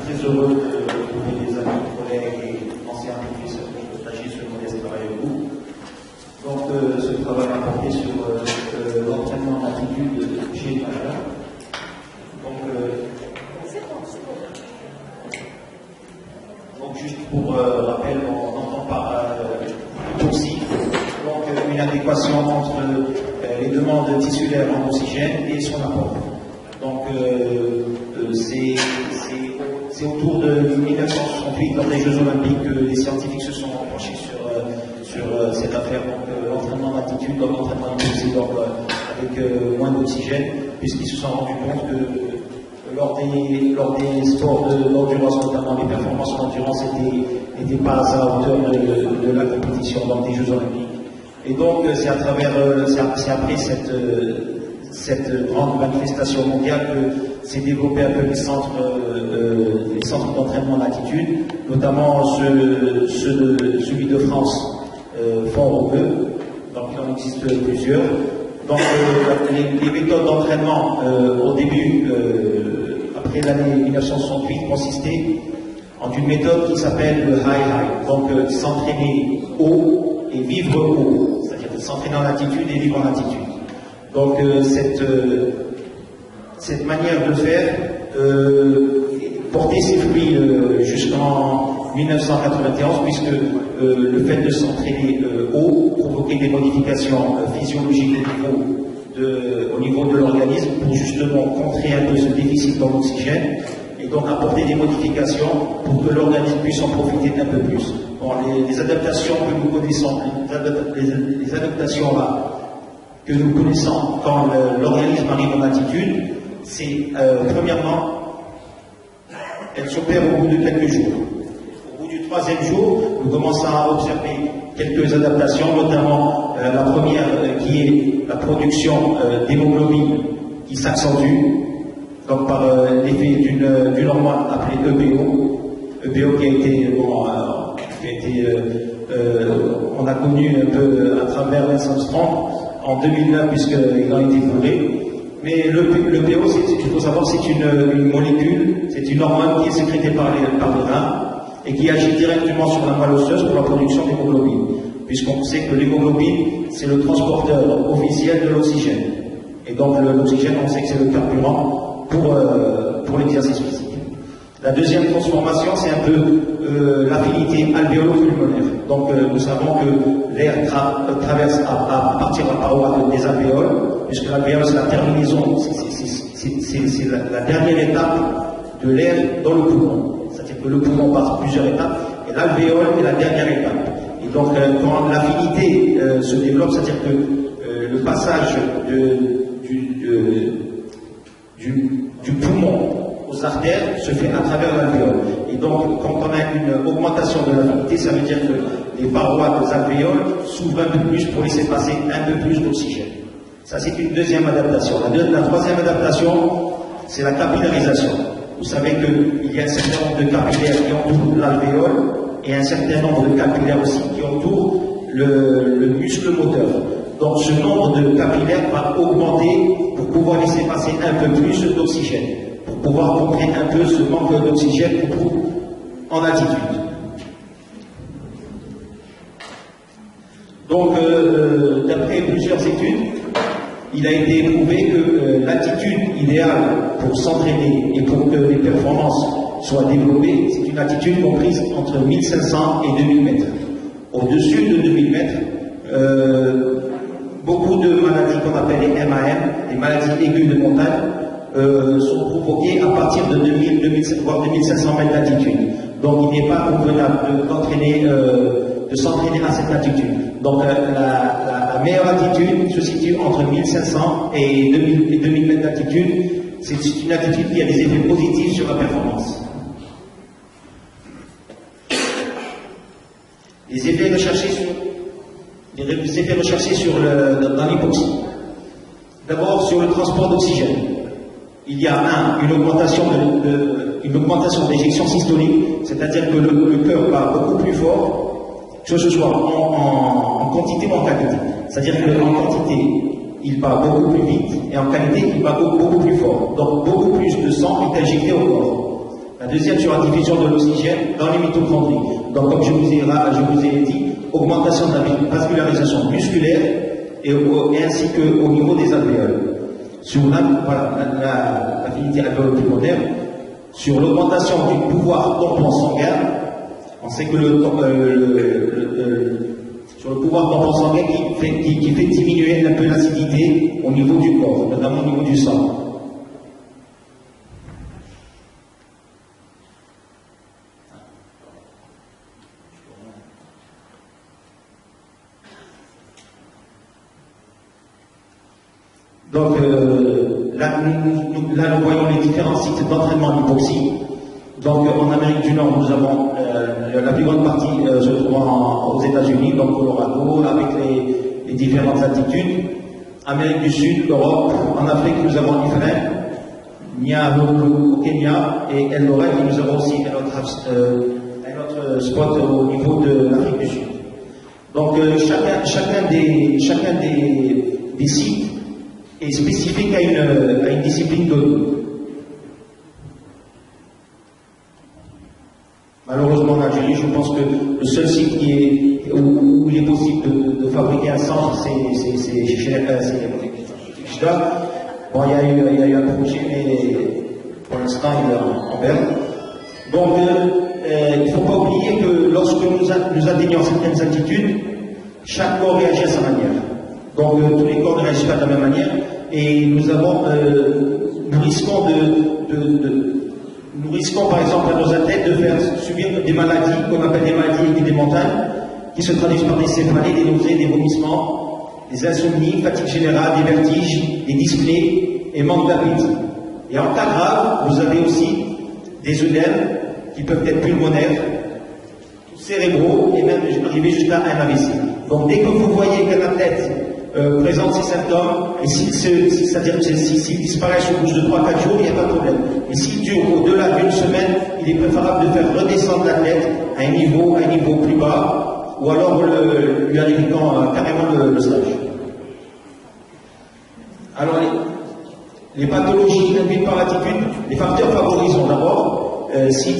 très heureux de retrouver des amis, collègues et anciens professeurs qui partagent ce modeste travail avec vous. Donc, ce travail a porté sur l'entraînement d'attitude chez le majeur. Donc, juste pour rappel, on entend par aussi une adéquation entre les demandes tissulaires en oxygène et son apport. Donc, c'est autour de 1968, lors des Jeux Olympiques, que les scientifiques se sont penchés sur cette affaire, donc l'entraînement d'attitude, donc l'entraînement impulsif avec moins d'oxygène, puisqu'ils se sont rendus compte que lors des sports d'endurance, notamment les performances d'endurance, n'étaient pas à la hauteur de la compétition, donc des Jeux Olympiques. Et donc, c'est après cette grande manifestation mondiale que s'est développé un peu les centres d'entraînement d'attitude, notamment celui de France, Fort-Roubaix, donc il en existe plusieurs. Donc les méthodes d'entraînement au début, après l'année 1968, consistaient en une méthode qui s'appelle le high-high, donc s'entraîner haut et vivre haut, c'est-à-dire s'entraîner en altitude et vivre en altitude. Donc cette manière de faire portait ses fruits jusqu'en 1991, puisque le fait de s'entraîner haut provoquait des modifications physiologiques au niveau de l'organisme pour justement contrer un peu ce déficit dans l'oxygène et donc apporter des modifications pour que l'organisme puisse en profiter un peu plus. Bon, les adaptations que nous connaissons, les adaptations là, que nous connaissons quand l'organisme arrive en altitude, c'est premièrement, elle s'opère au bout de quelques jours. Au bout du troisième jour, nous commençons à observer quelques adaptations, notamment la première qui est la production d'hémoglobine qui s'accentue, donc par l'effet d'une hormone appelée EPO qui a été, on a connu un peu à travers Lance Armstrong en 2009 puisqu'il a été prouvé. Mais le PO, il faut savoir, c'est une molécule, c'est une hormone qui est sécrétée par les reins et qui agit directement sur la moelle osseuse pour la production d'hémoglobine, puisqu'on sait que l'hémoglobine, c'est le transporteur officiel de l'oxygène. Et donc l'oxygène, on sait que c'est le carburant pour l'exercice physique. La deuxième transformation, c'est un peu l'affinité alvéolo-pulmonaire. Donc nous savons que l'air traverse à partir de la paroi des alvéoles, puisque l'alvéole c'est la terminaison, c'est la dernière étape de l'air dans le poumon. C'est-à-dire que le poumon passe plusieurs étapes, et l'alvéole est la dernière étape. Et donc quand l'affinité se développe, c'est-à-dire que le passage du poumon aux artères se fait à travers l'alvéole. Et donc, quand on a une augmentation de l'affinité, ça veut dire que les parois des alvéoles s'ouvrent un peu plus pour laisser passer un peu plus d'oxygène. Ça, c'est une deuxième adaptation. La troisième adaptation, c'est la capillarisation. Vous savez qu'il y a un certain nombre de capillaires qui entourent l'alvéole et un certain nombre de capillaires aussi qui entourent le muscle moteur. Donc, ce nombre de capillaires va augmenter pour pouvoir laisser passer un peu plus d'oxygène, pour pouvoir contrer un peu ce manque d'oxygène qu'on trouve en altitude. Donc, d'après plusieurs études, il a été prouvé que l'altitude idéale pour s'entraîner et pour que les performances soient développées, c'est une altitude comprise entre 1500 et 2000 mètres. Au-dessus de 2000 mètres, beaucoup de maladies qu'on appelle les MAM, les maladies aiguës de montagne, sont provoquées à partir de 2000, 2000 voire 2500 mètres d'altitude. Donc il n'est pas convenable de s'entraîner à cette altitude. Donc la meilleure altitude se situe entre 1500 et 2000 mètres d'altitude. C'est une altitude qui a des effets positifs sur la performance. Les effets recherchés dans l'hypoxie. D'abord sur le transport d'oxygène. Il y a une augmentation d'éjection systolique, c'est-à-dire que le cœur bat beaucoup plus fort, que ce soit en quantité ou en qualité. C'est-à-dire qu'en quantité, il bat beaucoup plus vite, et en qualité, il bat beaucoup plus fort. Donc beaucoup plus de sang est injecté au corps. La deuxième sur la diffusion de l'oxygène dans les mitochondries. Donc, comme je vous ai dit, augmentation de la vascularisation musculaire et ainsi qu'au niveau des alvéoles. Sur l'affinité alvéolo-pulmonaire, sur l'augmentation du pouvoir tampon sanguin, on sait que sur le pouvoir tampon sanguin qui fait diminuer un peu l'acidité au niveau du corps, notamment au niveau du sang. Donc là, nous voyons les différents sites d'entraînement d'hypoxie. Donc en Amérique du Nord, nous avons la plus grande partie se trouvant aux États-Unis, donc Colorado, avec les différentes altitudes. Amérique du Sud, Europe, en Afrique, nous avons Ifrane, Nyahururu au Kenya et Eldoret, et nous avons aussi un autre spot au niveau de l'Afrique du Sud. Donc chacun des sites est spécifique à une discipline donnée. Malheureusement, en Algérie, je pense que le seul site où il est possible de fabriquer un centre, c'est Kishda. Bon, il y a eu un projet, mais pour l'instant, il est en berne. Donc, il ne faut pas oublier que lorsque nous atteignons certaines altitudes, chaque corps réagit à sa manière. Donc, tous les corps ne réagissent pas de la même manière. Et nous risquons par exemple à nos athlètes de faire subir des maladies qu'on appelle des maladies des montagnes, qui se traduisent par des céphalées, des nausées, des vomissements, des insomnies, fatigue générale, des vertiges, des dyspnées et manque d'appétit. Et en cas grave, vous avez aussi des œdèmes qui peuvent être pulmonaires, cérébraux et même arriver jusqu'à un AVC. Donc dès que vous voyez qu'un athlète présente ces symptômes, et c'est-à-dire s'il disparaît sous bouche de 3-4 jours, il n'y a pas de problème. Mais s'il dure au-delà d'une semaine, il est préférable de faire redescendre l'athlète à un niveau plus bas, ou alors lui arriver carrément le stage. Alors les pathologies induites par l'altitude, les facteurs favorisants d'abord. Si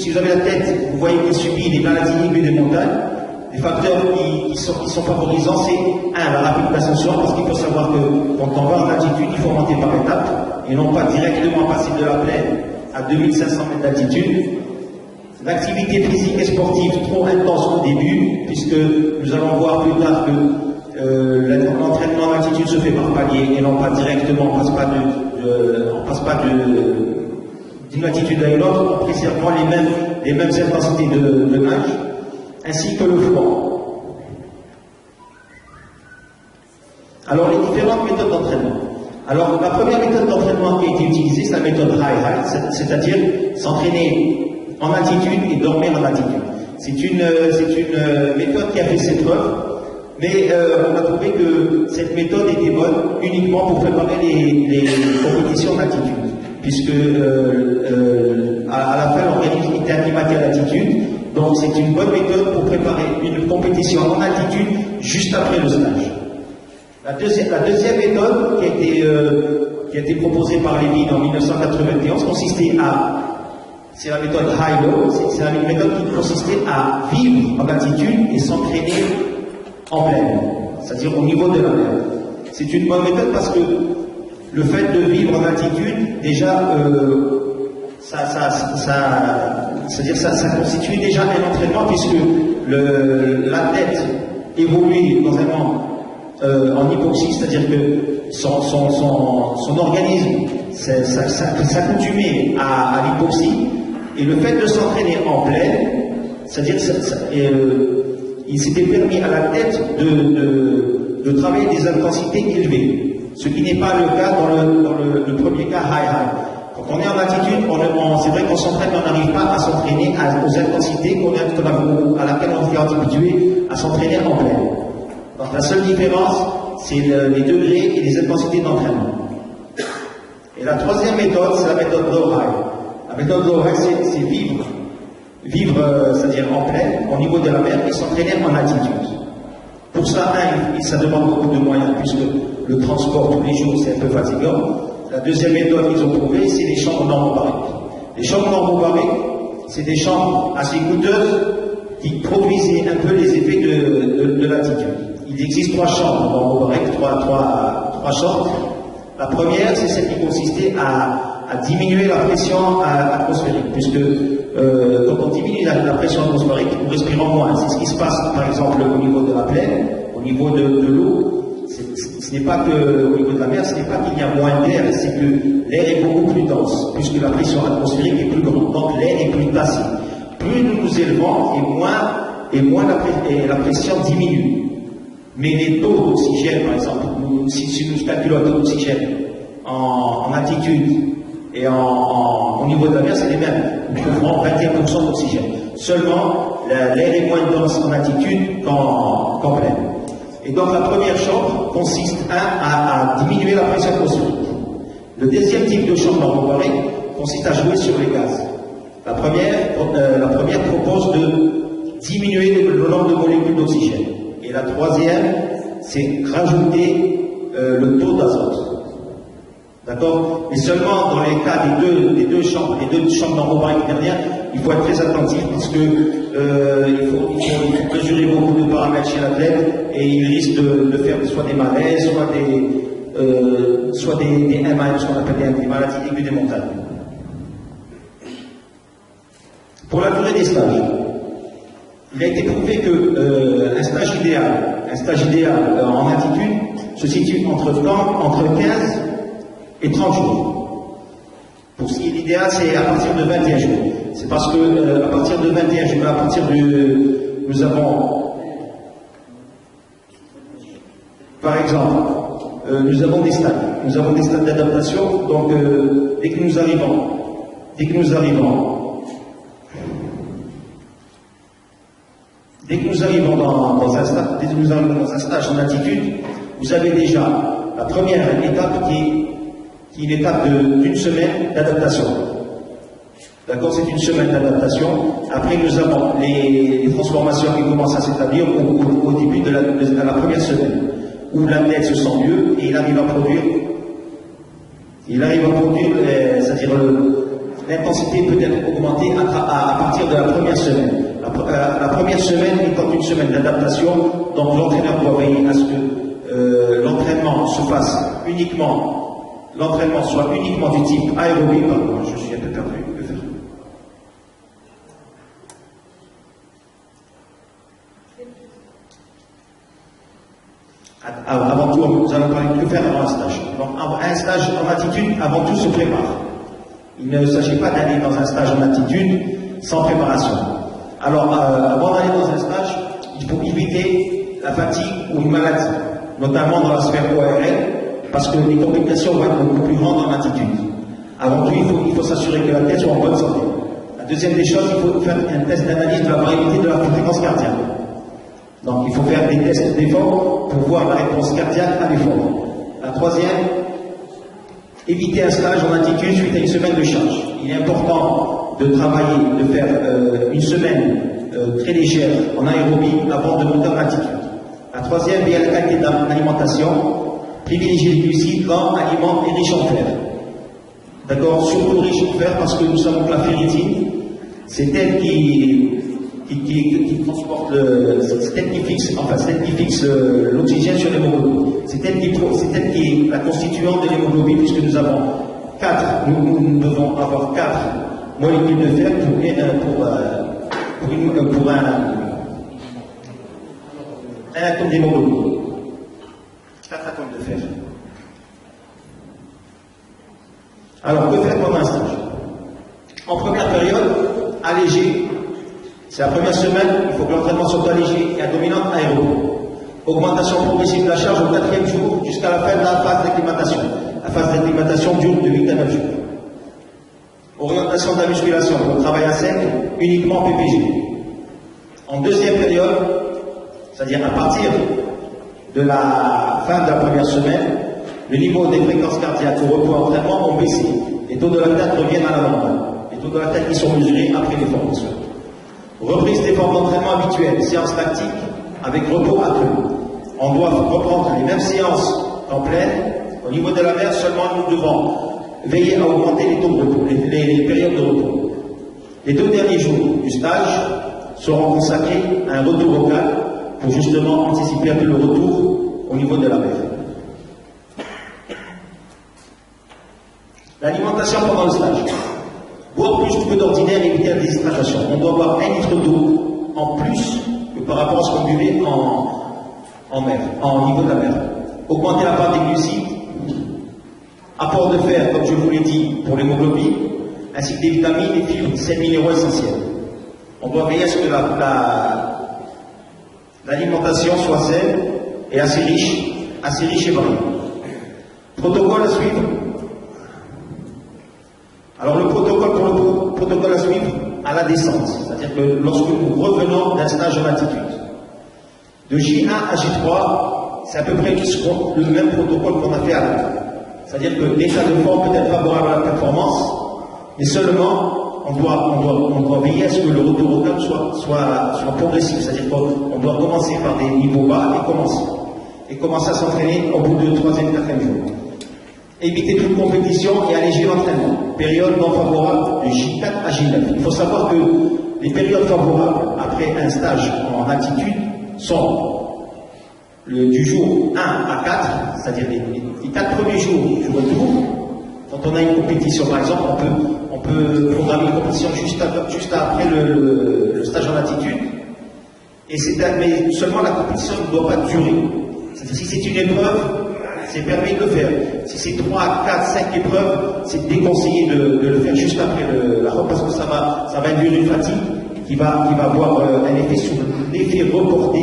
vous avez la tête, vous voyez qu'il subit des maladies aiguës des montagnes. Les facteurs qui sont favorisants, c'est la rapide ascension, parce qu'il faut savoir que quand on va en altitude, il faut monter par étapes, et non pas directement passer de la plaine à 2500 mètres d'altitude. L'activité physique et sportive trop intense au début, puisque nous allons voir plus tard que l'entraînement en altitude se fait par palier, et non pas directement, on ne passe pas d'une altitude à une autre, en préservant les mêmes intensités de nage, ainsi que le froid. Alors, les différentes méthodes d'entraînement. Alors, la première méthode d'entraînement qui a été utilisée, c'est la méthode high-high, c'est-à-dire s'entraîner en altitude et dormir en altitude. C'est une méthode qui a fait ses preuves, mais on a trouvé que cette méthode était bonne uniquement pour préparer les compétitions d'altitude, puisque à la fin, l'organisme était acclimaté à l'altitude. Donc c'est une bonne méthode pour préparer une compétition en altitude juste après le stage. La deuxième méthode qui a été proposée par Levine en 1991 consistait c'est la méthode high-low, c'est la méthode qui consistait à vivre en altitude et s'entraîner en plaine, c'est-à-dire au niveau de la mer. C'est une bonne méthode parce que le fait de vivre en altitude, déjà, c'est-à-dire ça constitue déjà un entraînement puisque l'athlète évolue dans un monde en hypoxie, c'est-à-dire que son organisme s'accoutumait à l'hypoxie, et le fait de s'entraîner en plaine, c'est-à-dire il s'était permis à l'athlète de travailler des intensités élevées, ce qui n'est pas le cas dans le premier cas high-high. Quand on est en altitude, c'est vrai qu'on s'entraîne, mais on n'arrive pas à s'entraîner aux intensités à laquelle on est habitué à s'entraîner en plaine. Donc la seule différence, c'est les degrés et les intensités d'entraînement. Et la troisième méthode, c'est la méthode low-high. La méthode low-high, c'est vivre, c'est-à-dire en plaine, au niveau de la mer, et s'entraîner en altitude. Pour ça, ça demande beaucoup de moyens, puisque le transport tous les jours, c'est un peu fatigant. La deuxième méthode qu'ils ont trouvée, c'est les chambres normales. Les chambres normobariques, c'est des chambres assez coûteuses qui produisaient un peu les effets de l'altitude. Il existe 3 chambres normobariques, trois sortes. La première, c'est celle qui consistait à diminuer la pression atmosphérique, puisque quand on diminue la pression atmosphérique, nous respirons moins. C'est ce qui se passe, par exemple, au niveau de la plaine, au niveau de l'eau. Ce n'est pas que, au niveau de la mer, ce n'est pas qu'il y a moins d'air, c'est que l'air est beaucoup plus dense, puisque la pression atmosphérique est plus grande. Donc l'air est plus tassé. Plus nous nous élevons, et moins la pression diminue. Mais les taux d'oxygène, par exemple, si nous calculons le taux d'oxygène en altitude et au niveau de la mer, c'est les mêmes. Nous couvrons 21% d'oxygène. Seulement, l'air est moins dense en altitude qu'en plaine. Et donc la première chambre consiste à diminuer la pression atmosphérique. Le deuxième type de chambre normobarique consiste à jouer sur les gaz. La première propose de diminuer le nombre de molécules d'oxygène. Et la troisième, c'est rajouter le taux d'azote. D'accord? Mais seulement dans les cas des deux chambres normobariques dernières, il faut être très attentif parce que il faut mesurer beaucoup de paramètres chez l'athlète et il risque de faire soit des malaises, soit des MAM, ce qu'on appelle des maladies aiguës des montagnes. Pour la durée des stages, il a été prouvé que un stage idéal en altitude se situe entre 15 et 30 jours. Pour ce qui est l'idéal, c'est à partir de 21 jours. C'est parce que à partir de 21 jours, nous avons, par exemple, nous avons des stades d'adaptation. Donc, dès que nous arrivons dans un stage en altitude, vous avez déjà la première étape qui est une étape d'une semaine d'adaptation. D'accord, c'est une semaine d'adaptation. Après, nous avons les transformations qui commencent à s'établir au début de la première semaine, où l'athlète se sent mieux et il arrive à produire, c'est-à-dire l'intensité peut être augmentée à partir de la première semaine. La première semaine étant une semaine d'adaptation, donc l'entraîneur doit veiller à ce que l'entraînement soit uniquement du type aérobie. Pardon, je suis un peu perdu. Avant tout, nous allons parler de que faire avant un stage. Donc, un stage en altitude, avant tout, se prépare. Il ne s'agit pas d'aller dans un stage en altitude sans préparation. Alors, avant d'aller dans un stage, il faut éviter la fatigue ou une maladie, notamment dans la sphère ORL, parce que les complications vont être beaucoup plus grandes en altitude. Avant tout, il faut s'assurer que la tête soit en bonne santé. La deuxième des choses, il faut faire un test d'analyse de la variabilité de la fréquence cardiaque. Donc, il faut faire des tests d'effort pour voir la réponse cardiaque à l'effort. La troisième, éviter un stage en altitude suite à une semaine de charge. Il est important de travailler, de faire une semaine très légère en aérobie avant de monter en altitude. La troisième, via la qualité de l'alimentation, privilégier les glucides, grands aliments et riches en fer. D'accord? Surtout riches en fer parce que nous savons que la ferritine, c'est elle qui transporte c'est elle qui fixe l'oxygène sur l'hémoglobine. C'est elle qui est la constituante de l'hémoglobine puisque nous avons nous devons avoir 4 molécules de fer pour un atome d'hémoglobine. 4 atomes de fer. Alors, que faire pendant un stage? En première période, allégé. C'est la première semaine, il faut que l'entraînement soit allégé et à dominante aérobie. Augmentation progressive de la charge au 4e jour jusqu'à la fin de la phase d'acclimatation. La phase d'acclimatation dure de 8 à 9 jours. Orientation de la musculation pour le travail à sec, uniquement PPG. En deuxième période, c'est-à-dire à partir de la fin de la première semaine, le niveau des fréquences cardiaques au repos entraînement ont baissé. Les taux de lactate reviennent à la normale. Les taux de lactate qui sont mesurés après les formations. Reprise des formes d'entraînement habituelles, séances lactiques avec repos accru. On doit reprendre les mêmes séances en pleine. Au niveau de la mer, seulement nous devons veiller à augmenter les taux de repos, les périodes de repos. Les 2 derniers jours du stage seront consacrés à un retour au calme pour justement anticiper un peu le retour au niveau de la mer. L'alimentation pendant le stage. Boire plus que d'ordinaire et éviter la déshydratation. On doit boire 1 litre d'eau en plus que par rapport à ce qu'on buvait en mer, en niveau de la mer. Augmenter la part des glucides, apport de fer, comme je vous l'ai dit, pour l'hémoglobine, ainsi que des vitamines, des fibres, ces minéraux essentiels. On doit veiller à ce que l'alimentation soit saine et assez riche et variée. Protocole à suivre. Alors le protocole à suivre à la descente, c'est-à-dire que lorsque nous revenons d'un stage en altitude, de J1 à J3, c'est à peu près le même protocole qu'on a fait à l'avant. C'est-à-dire que l'état de forme peut être favorable à la performance, mais seulement on doit veiller à ce que le retour au calme soit progressif. C'est-à-dire qu'on doit commencer par des niveaux bas et commencer à s'entraîner au bout de 3e, 4e jour. Éviter toute compétition et alléger l'entraînement. Période non favorable de J4 à J9. Il faut savoir que les périodes favorables après un stage en altitude sont du jour 1 à 4, c'est-à-dire les 4 premiers jours du retour. Quand on a une compétition, par exemple, on peut programmer une compétition juste après le stage en altitude. Mais seulement la compétition ne doit pas durer. C'est-à-dire si c'est une épreuve, c'est permis de le faire. Si c'est 3, 4, 5 épreuves, c'est déconseillé de le faire juste après la robe parce que ça va induire une fatigue qui va avoir un effet sur l'effet reporté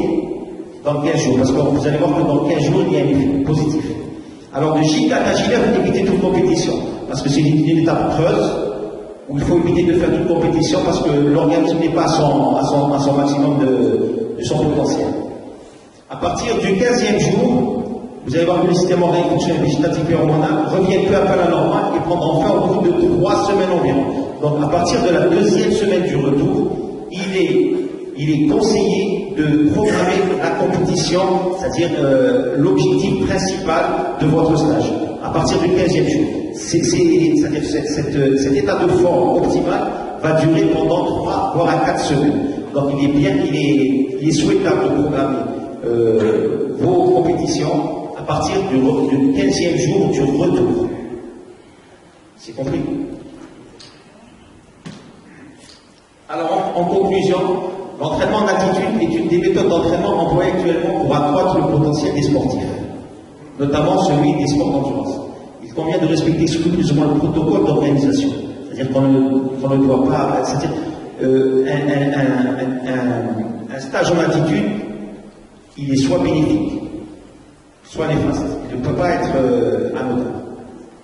dans 15 jours. Parce que vous allez voir que dans 15 jours, il y a un effet positif. Alors de J4 à J9, évitez toute compétition. Parce que c'est une étape creuse où il faut éviter de faire toute compétition parce que l'organisme n'est pas à son maximum de son potentiel. À partir du 15e jour, vous allez voir que le système organique fonctionnel végétatif et hormonal revient peu à peu à la normale et prendra fin au bout de 3 semaines environ. Donc à partir de la 2e semaine du retour, il est conseillé de programmer la compétition, c'est-à-dire l'objectif principal de votre stage, à partir du 15e jour. C'est-à-dire cet état de forme optimal va durer pendant 3 voire 4 semaines. Donc il est souhaitable de programmer vos compétitions à partir du 15e jour du retour. C'est compris? Alors, en conclusion, l'entraînement en altitude est une des méthodes d'entraînement employées actuellement pour accroître le potentiel des sportifs, notamment celui des sports d'endurance. Il convient de respecter surtout plus ou moins le protocole d'organisation. C'est-à-dire qu'on ne doit pas... C'est-à-dire un stage en altitude, il est soit bénéfique, soit néfaste. Il ne peut pas être anodin.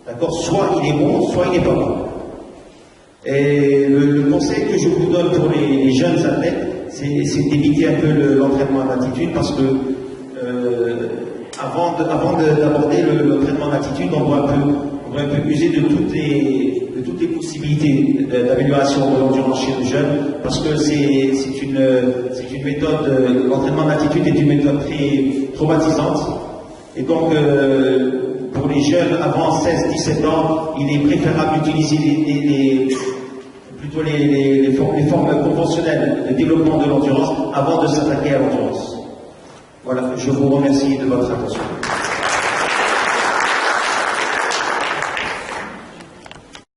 D'accord? Soit il est bon, soit il n'est pas bon. Et le conseil que je vous donne pour les jeunes athlètes, c'est d'éviter un peu l'entraînement en altitude parce que avant d'aborder l'entraînement en altitude, on doit un peu user de toutes les possibilités d'amélioration de l'endurance chez les jeunes parce que c'est une méthode, l'entraînement en altitude est une méthode très traumatisante. Et donc, pour les jeunes avant 16-17 ans, il est préférable d'utiliser plutôt les formes conventionnelles de développement de l'endurance avant de s'attaquer à l'endurance. Voilà, je vous remercie de votre attention.